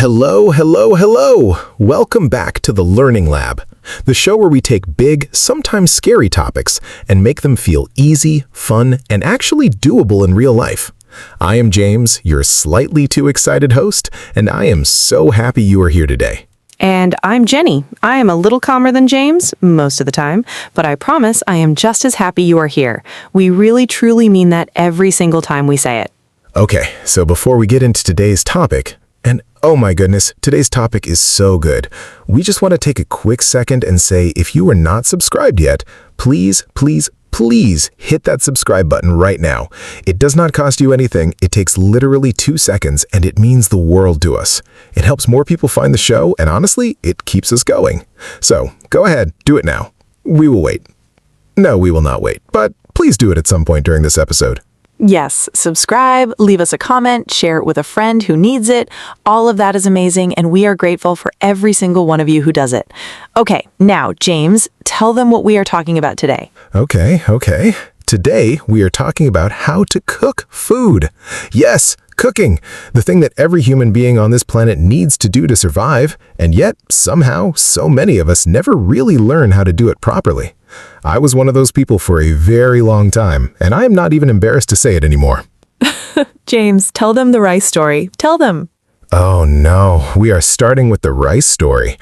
Hello, hello, hello! Welcome back to the Learning Lab, the show where we take big, sometimes scary topics and make them feel easy, fun, and actually doable in real life. I am James, your slightly too excited host, and I am so happy you are here today. And I'm Jenny. I am a little calmer than James, most of the time, but I promise I am just as happy you are here. We really truly mean that every single time we say it. Okay, so before we get into today's topic, and oh my goodness, today's topic is so good. We just want to take a quick second and say if you are not subscribed yet, please hit that subscribe button right now. It does not cost you anything. It takes literally 2 seconds and it means the world to us. It helps more people find the show and honestly, it keeps us going. So go ahead, do it now. We will wait. No, we will not wait, but please do it at some point during this episode. Yes, subscribe, leave us a comment, share it with a friend who needs it. All of that is amazing, and we are grateful for every single one of you who does it. Okay, now, James, tell them what we are talking about today. Okay. Today, we are talking about how to cook food. Yes, cooking, the thing that every human being on this planet needs to do to survive, and yet, somehow, so many of us never really learn how to do it properly. I was one of those people for a very long time, and I am not even embarrassed to say it anymore. James, tell them the rice story. Tell them. Oh no, we are starting with the rice story.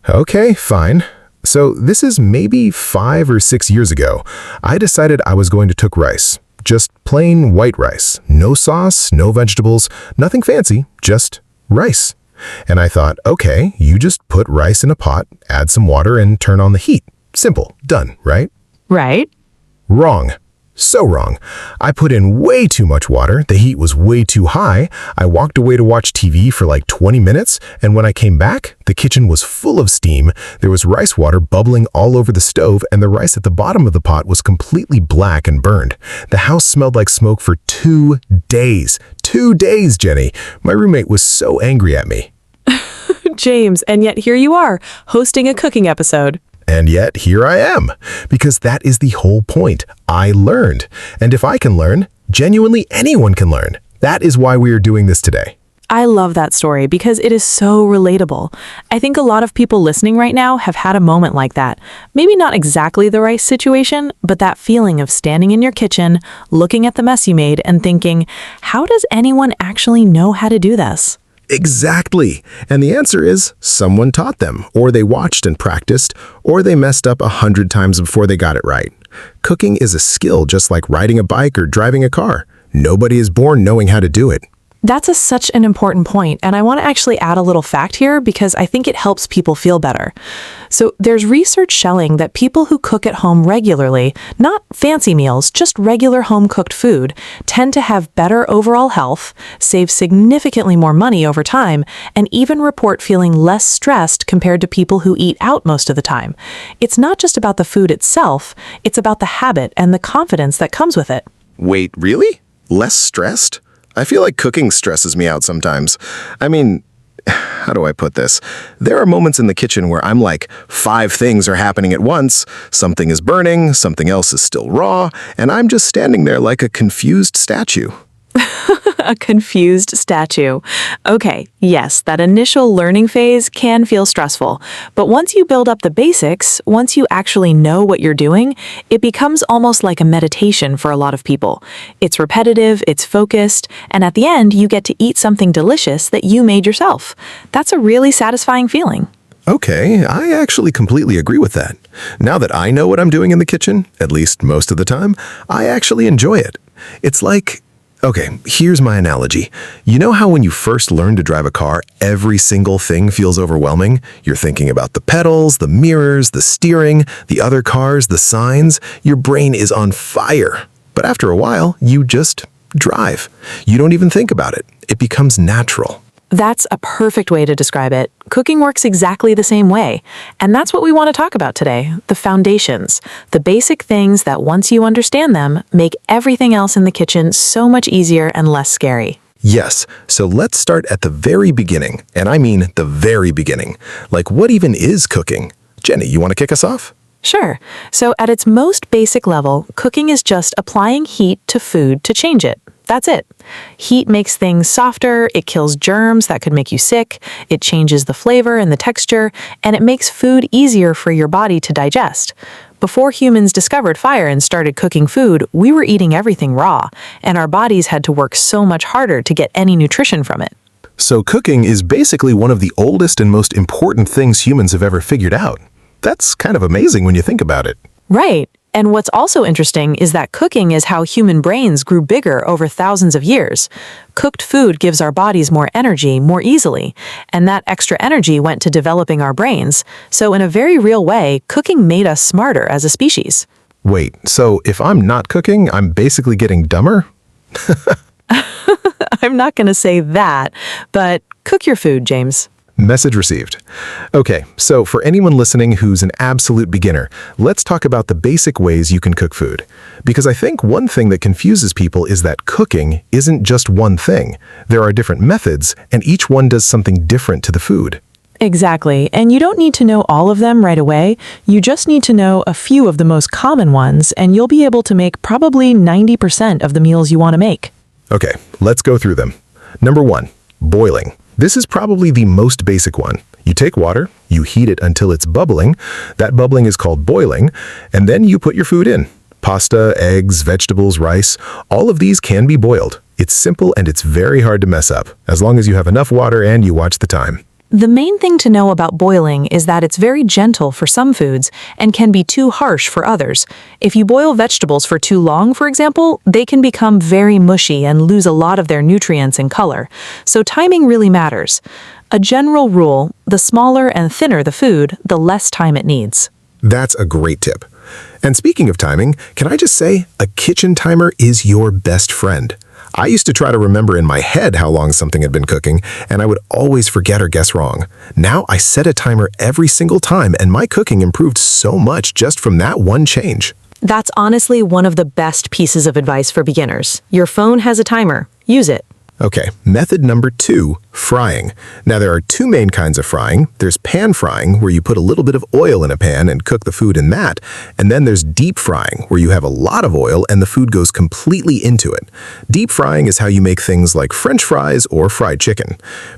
Okay, fine. So this is maybe 5 or 6 years ago. I decided I was going to cook rice. Just plain white rice. No sauce, no vegetables, nothing fancy, just rice. And I thought, okay, you just put rice in a pot, add some water, and turn on the heat. Simple. Done, right? Right. Wrong. So wrong. I put in way too much water, the heat was way too high, I walked away to watch TV for like 20 minutes, and when I came back, the kitchen was full of steam, there was rice water bubbling all over the stove, and the rice at the bottom of the pot was completely black and burned. The house smelled like smoke for 2 days. 2 days, Jenny. My roommate was so angry at me. James, and yet here you are, hosting a cooking episode. And yet, here I am, because that is the whole point. I learned. And if I can learn, genuinely anyone can learn. That is why we are doing this today. I love that story because it is so relatable. I think a lot of people listening right now have had a moment like that. Maybe not exactly the rice situation, but that feeling of standing in your kitchen, looking at the mess you made, and thinking, how does anyone actually know how to do this? Exactly. And the answer is someone taught them, or they watched and practiced, or they messed up 100 times before they got it right. Cooking is a skill just like riding a bike or driving a car. Nobody is born knowing how to do it. That's such an important point, and I want to actually add a little fact here because I think it helps people feel better. So there's research showing that people who cook at home regularly, not fancy meals, just regular home-cooked food, tend to have better overall health, save significantly more money over time, and even report feeling less stressed compared to people who eat out most of the time. It's not just about the food itself, it's about the habit and the confidence that comes with it. Wait, really? Less stressed? I feel like cooking stresses me out sometimes. I mean, how do I put this? There are moments in the kitchen where I'm like, 5 things are happening at once. Something is burning, something else is still raw, and I'm just standing there like a confused statue. A confused statue. Okay, yes, that initial learning phase can feel stressful, but once you build up the basics, once you actually know what you're doing, it becomes almost like a meditation for a lot of people. It's repetitive, it's focused, and at the end, you get to eat something delicious that you made yourself. That's a really satisfying feeling. Okay, I actually completely agree with that. Now that I know what I'm doing in the kitchen, at least most of the time, I actually enjoy it. It's like... Okay, here's my analogy. You know how when you first learn to drive a car, every single thing feels overwhelming? You're thinking about the pedals, the mirrors, the steering, the other cars, the signs. Your brain is on fire. But after a while, you just drive. You don't even think about it. It becomes natural. That's a perfect way to describe it. Cooking works exactly the same way. And that's what we want to talk about today, the foundations, the basic things that once you understand them, make everything else in the kitchen so much easier and less scary. Yes, so let's start at the very beginning, and I mean the very beginning. Like, what even is cooking? Jenny, you want to kick us off? Sure. So at its most basic level, cooking is just applying heat to food to change it. That's it. Heat makes things softer, it kills germs that could make you sick, it changes the flavor and the texture, and it makes food easier for your body to digest. Before humans discovered fire and started cooking food, we were eating everything raw, and our bodies had to work so much harder to get any nutrition from it. So cooking is basically one of the oldest and most important things humans have ever figured out. That's kind of amazing when you think about it. Right. And what's also interesting is that cooking is how human brains grew bigger over thousands of years. Cooked food gives our bodies more energy more easily, and that extra energy went to developing our brains. So in a very real way, cooking made us smarter as a species. Wait, so if I'm not cooking, I'm basically getting dumber? I'm not going to say that, but cook your food, James. Message received. Okay, so for anyone listening who's an absolute beginner, let's talk about the basic ways you can cook food. Because I think one thing that confuses people is that cooking isn't just one thing. There are different methods, and each one does something different to the food. Exactly, and you don't need to know all of them right away. You just need to know a few of the most common ones, and you'll be able to make probably 90% of the meals you want to make. Okay, let's go through them. Number 1, boiling. This is probably the most basic one. You take water, you heat it until it's bubbling. That bubbling is called boiling, and then you put your food in. Pasta, eggs, vegetables, rice, all of these can be boiled. It's simple and it's very hard to mess up, as long as you have enough water and you watch the time. The main thing to know about boiling is that it's very gentle for some foods and can be too harsh for others. If you boil vegetables for too long, for example, they can become very mushy and lose a lot of their nutrients and color. So timing really matters. A general rule, the smaller and thinner the food, the less time it needs. That's a great tip. And speaking of timing, can I just say, a kitchen timer is your best friend. I used to try to remember in my head how long something had been cooking, and I would always forget or guess wrong. Now I set a timer every single time, and my cooking improved so much just from that one change. That's honestly one of the best pieces of advice for beginners. Your phone has a timer. Use it. Okay, method number 2, frying. Now there are 2 main kinds of frying. There's pan frying, where you put a little bit of oil in a pan and cook the food in that. And then there's deep frying, where you have a lot of oil and the food goes completely into it. Deep frying is how you make things like French fries or fried chicken.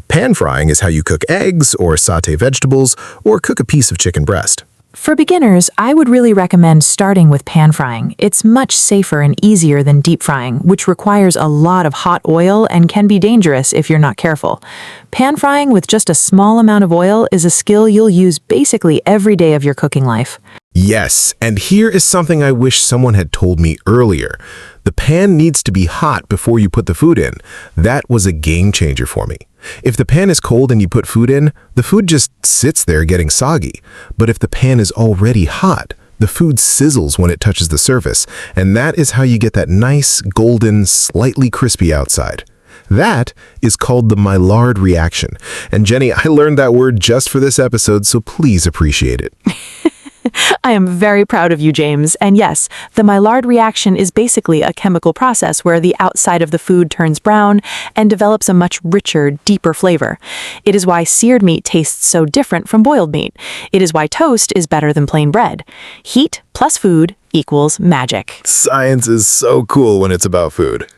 Pan frying is how you cook eggs or saute vegetables or cook a piece of chicken breast. For beginners, I would really recommend starting with pan frying. It's much safer and easier than deep frying, which requires a lot of hot oil and can be dangerous if you're not careful. Pan frying with just a small amount of oil is a skill you'll use basically every day of your cooking life. Yes, and here is something I wish someone had told me earlier. The pan needs to be hot before you put the food in. That was a game changer for me. If the pan is cold and you put food in, the food just sits there getting soggy. But if the pan is already hot, the food sizzles when it touches the surface, and that is how you get that nice, golden, slightly crispy outside. That is called the Maillard reaction. And Jenny, I learned that word just for this episode, so please appreciate it. I am very proud of you, James. And yes, the Maillard reaction is basically a chemical process where the outside of the food turns brown and develops a much richer, deeper flavor. It is why seared meat tastes so different from boiled meat. It is why toast is better than plain bread. Heat plus food equals magic. Science is so cool when it's about food.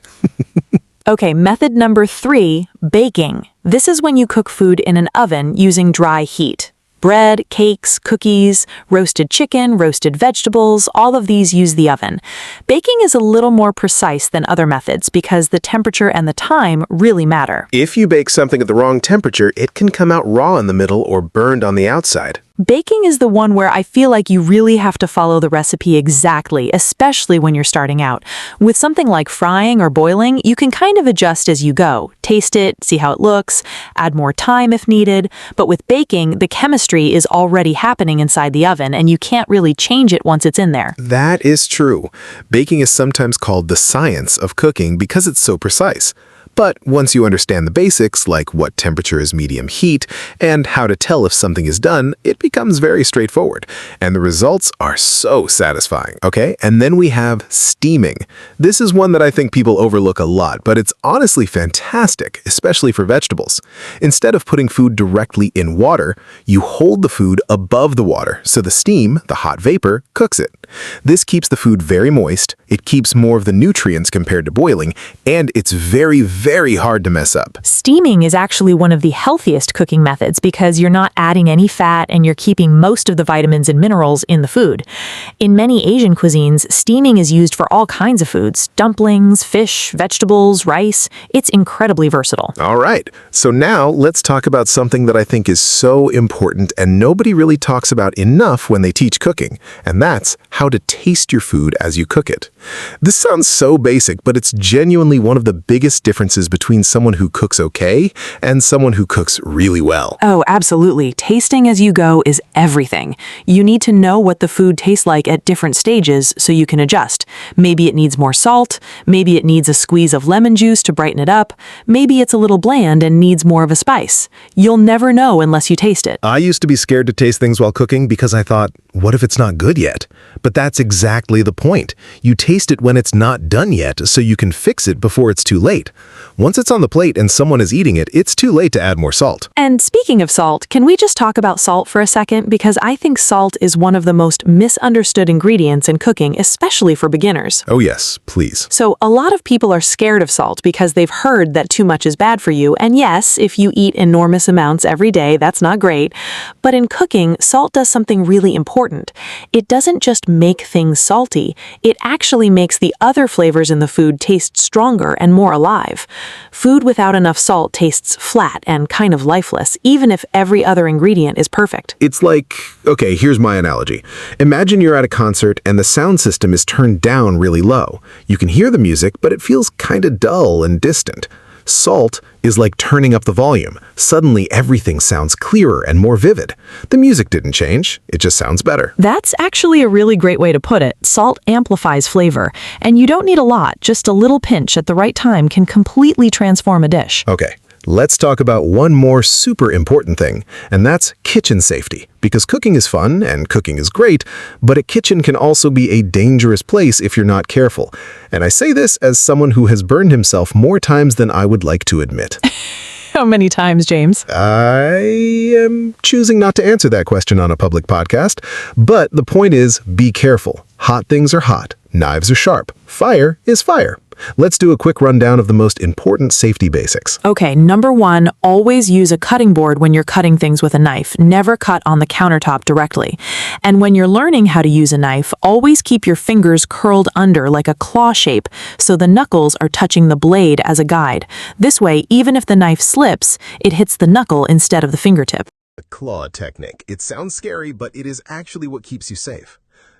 Okay, method number 3, baking. This is when you cook food in an oven using dry heat. Bread, cakes, cookies, roasted chicken, roasted vegetables, all of these use the oven. Baking is a little more precise than other methods because the temperature and the time really matter. If you bake something at the wrong temperature, it can come out raw in the middle or burned on the outside. Baking is the one where I feel like you really have to follow the recipe exactly, especially when you're starting out. With something like frying or boiling, you can kind of adjust as you go. Taste it, see how it looks, add more time if needed. But with baking, the chemistry is already happening inside the oven, and you can't really change it once it's in there. That is true. Baking is sometimes called the science of cooking because it's so precise. But once you understand the basics, like what temperature is medium heat and how to tell if something is done, it becomes very straightforward. And the results are so satisfying, okay? And then we have steaming. This is one that I think people overlook a lot, but it's honestly fantastic, especially for vegetables. Instead of putting food directly in water, you hold the food above the water, so the steam, the hot vapor, cooks it. This keeps the food very moist, it keeps more of the nutrients compared to boiling, and it's very, very hard to mess up. Steaming is actually one of the healthiest cooking methods because you're not adding any fat and you're keeping most of the vitamins and minerals in the food. In many Asian cuisines, steaming is used for all kinds of foods: dumplings, fish, vegetables, rice. It's incredibly versatile. All right, so now let's talk about something that I think is so important and nobody really talks about enough when they teach cooking, and that's how to taste your food as you cook it. This sounds so basic, but it's genuinely one of the biggest differences between someone who cooks okay and someone who cooks really well. Oh, absolutely. Tasting as you go is everything. You need to know what the food tastes like at different stages so you can adjust. Maybe it needs more salt, maybe it needs a squeeze of lemon juice to brighten it up, maybe it's a little bland and needs more of a spice. You'll never know unless you taste it. I used to be scared to taste things while cooking because I thought, what if it's not good yet? But that's exactly the point. You taste it when it's not done yet so you can fix it before it's too late. Once it's on the plate and someone is eating it, it's too late to add more salt. And speaking of salt, can we just talk about salt for a second? Because I think salt is one of the most misunderstood ingredients in cooking, especially for beginners. Oh yes, please. So a lot of people are scared of salt because they've heard that too much is bad for you. And yes, if you eat enormous amounts every day, that's not great. But in cooking, salt does something really important. It doesn't just make things salty, it actually makes the other flavors in the food taste stronger and more alive. Food without enough salt tastes flat and kind of lifeless, even if every other ingredient is perfect. It's like, okay, here's my analogy. Imagine you're at a concert and the sound system is turned down really low. You can hear the music, but it feels kind of dull and distant. Salt is like turning up the volume. Suddenly everything sounds clearer and more vivid. The music didn't change, it just sounds better. That's actually a really great way to put it. Salt amplifies flavor, and you don't need a lot. Just a little pinch at the right time can completely transform a dish. Okay, let's talk about one more super important thing, and that's kitchen safety. Because cooking is fun and cooking is great, but a kitchen can also be a dangerous place if you're not careful. And I say this as someone who has burned himself more times than I would like to admit. How many times, James? I am choosing not to answer that question on a public podcast, but the point is, be careful. Hot things are hot, knives are sharp, fire is fire. Let's do a quick rundown of the most important safety basics. Okay, number 1, always use a cutting board when you're cutting things with a knife. Never cut on the countertop directly. And when you're learning how to use a knife, always keep your fingers curled under like a claw shape so the knuckles are touching the blade as a guide. This way, even if the knife slips, it hits the knuckle instead of the fingertip. The claw technique. It sounds scary, but it is actually what keeps you safe.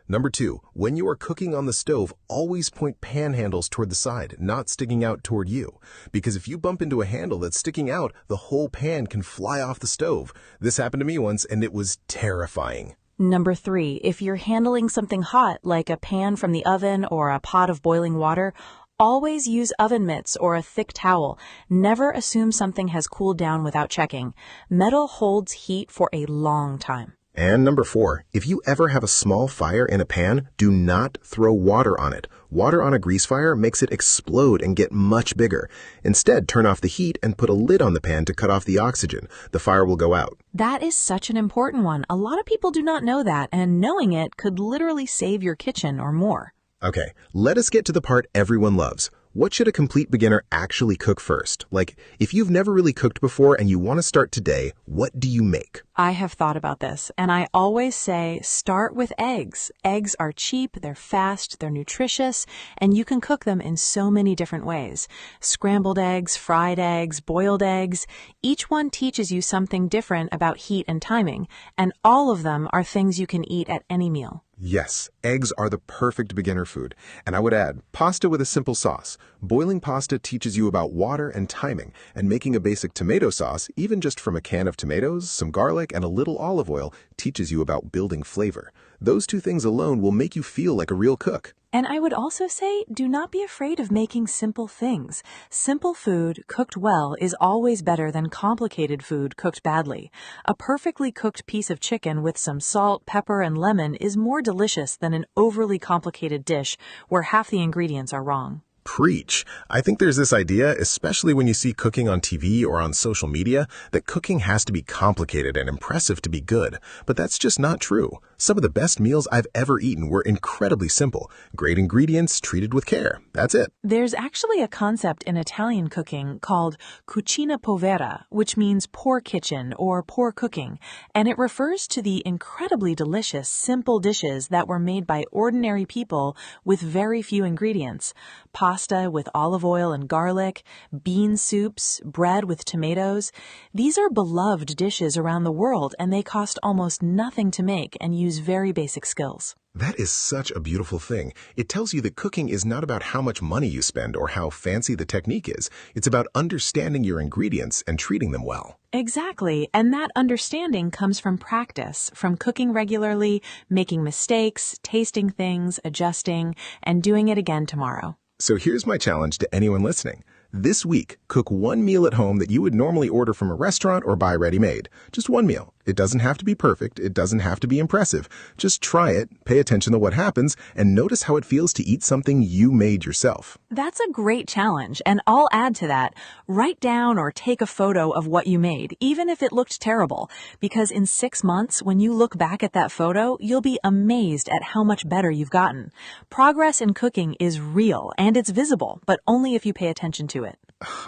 Number 2, when you are cooking on the stove, always point pan handles toward the side, not sticking out toward you. Because if you bump into a handle that's sticking out, the whole pan can fly off the stove. This happened to me once, and it was terrifying. Number 3, if you're handling something hot, like a pan from the oven or a pot of boiling water, always use oven mitts or a thick towel. Never assume something has cooled down without checking. Metal holds heat for a long time. And number 4, if you ever have a small fire in a pan, do not throw water on it. Water on a grease fire makes it explode and get much bigger. Instead, turn off the heat and put a lid on the pan to cut off the oxygen. The fire will go out. That is such an important one. A lot of people do not know that, and knowing it could literally save your kitchen or more. Okay, let us get to the part everyone loves. What should a complete beginner actually cook first? Like, if you've never really cooked before and you want to start today, what do you make? I have thought about this, and I always say start with eggs. Eggs are cheap, they're fast, they're nutritious, and you can cook them in so many different ways. Scrambled eggs, fried eggs, boiled eggs. Each one teaches you something different about heat and timing, and all of them are things you can eat at any meal. Yes, eggs are the perfect beginner food. And I would add pasta with a simple sauce. Boiling pasta teaches you about water and timing, and making a basic tomato sauce, even just from a can of tomatoes, some garlic, and a little olive oil, teaches you about building flavor. Those two things alone will make you feel like a real cook. And I would also say, do not be afraid of making simple things. Simple food cooked well is always better than complicated food cooked badly. A perfectly cooked piece of chicken with some salt, pepper, and lemon is more delicious than an overly complicated dish where half the ingredients are wrong. Preach. I think there's this idea, especially when you see cooking on TV or on social media, that cooking has to be complicated and impressive to be good. But that's just not true. Some of the best meals I've ever eaten were incredibly simple. Great ingredients treated with care. That's it. There's actually a concept in Italian cooking called cucina povera, which means poor kitchen or poor cooking, and it refers to the incredibly delicious, simple dishes that were made by ordinary people with very few ingredients. Pasta with olive oil and garlic, bean soups, bread with tomatoes. These are beloved dishes around the world, and they cost almost nothing to make and use very basic skills. That is such a beautiful thing. It tells you that cooking is not about how much money you spend or how fancy the technique is. It's about understanding your ingredients and treating them well. Exactly, and that understanding comes from practice, from cooking regularly, making mistakes, tasting things, adjusting, and doing it again tomorrow. So here's my challenge to anyone listening. This week, cook one meal at home that you would normally order from a restaurant or buy ready-made. Just one meal. It doesn't have to be perfect. It doesn't have to be impressive. Just try it, pay attention to what happens, and notice how it feels to eat something you made yourself. That's a great challenge, and I'll add to that. Write down or take a photo of what you made, even if it looked terrible, because in 6 months, when you look back at that photo, you'll be amazed at how much better you've gotten. Progress in cooking is real, and it's visible, but only if you pay attention to it.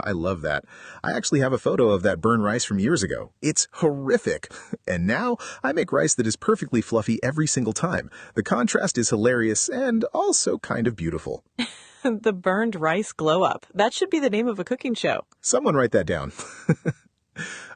I love that. I actually have a photo of that burned rice from years ago. It's horrific. And now I make rice that is perfectly fluffy every single time. The contrast is hilarious and also kind of beautiful. The burned rice glow up. That should be the name of a cooking show. Someone write that down.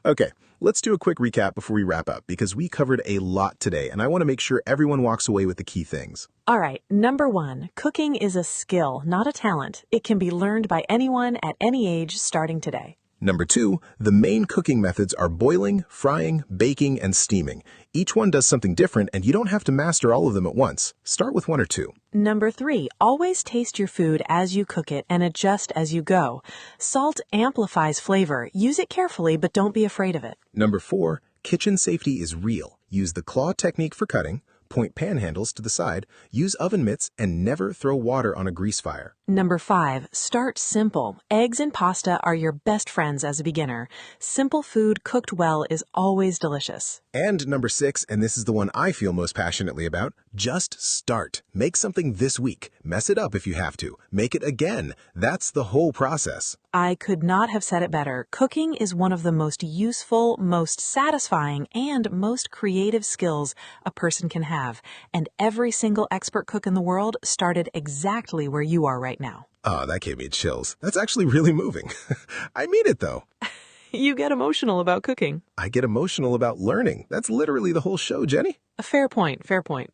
Okay, let's do a quick recap before we wrap up because we covered a lot today and I want to make sure everyone walks away with the key things. All right, number 1, cooking is a skill, not a talent. It can be learned by anyone at any age starting today. Number 2, the main cooking methods are boiling, frying, baking, and steaming. Each one does something different and you don't have to master all of them at once. Start with 1 or 2. Number 3, always taste your food as you cook it and adjust as you go. Salt amplifies flavor. Use it carefully, but don't be afraid of it. Number 4, kitchen safety is real. Use the claw technique for cutting, point pan handles to the side, use oven mitts, and never throw water on a grease fire. Number 5, start simple. Eggs and pasta are your best friends as a beginner. Simple food cooked well is always delicious. And number 6, and this is the one I feel most passionately about, just start. Make something this week. Mess it up if you have to. Make it again. That's the whole process. I could not have said it better. Cooking is one of the most useful, most satisfying, and most creative skills a person can have. And every single expert cook in the world started exactly where you are right now. Oh, that gave me chills. That's actually really moving. I mean it, though. You get emotional about cooking. I get emotional about learning. That's literally the whole show, Jenny. A fair point, fair point.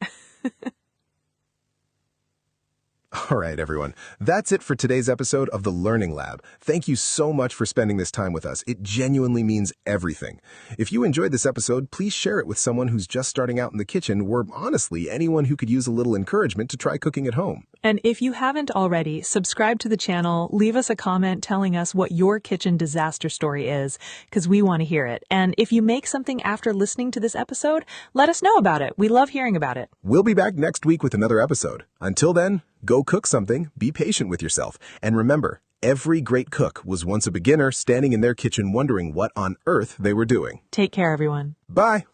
All right, everyone. That's it for today's episode of The Learning Lab. Thank you so much for spending this time with us. It genuinely means everything. If you enjoyed this episode, please share it with someone who's just starting out in the kitchen or honestly, anyone who could use a little encouragement to try cooking at home. And if you haven't already, subscribe to the channel, leave us a comment telling us what your kitchen disaster story is, because we want to hear it. And if you make something after listening to this episode, let us know about it. We love hearing about it. We'll be back next week with another episode. Until then, go cook something, be patient with yourself, and remember, every great cook was once a beginner standing in their kitchen wondering what on earth they were doing. Take care, everyone. Bye!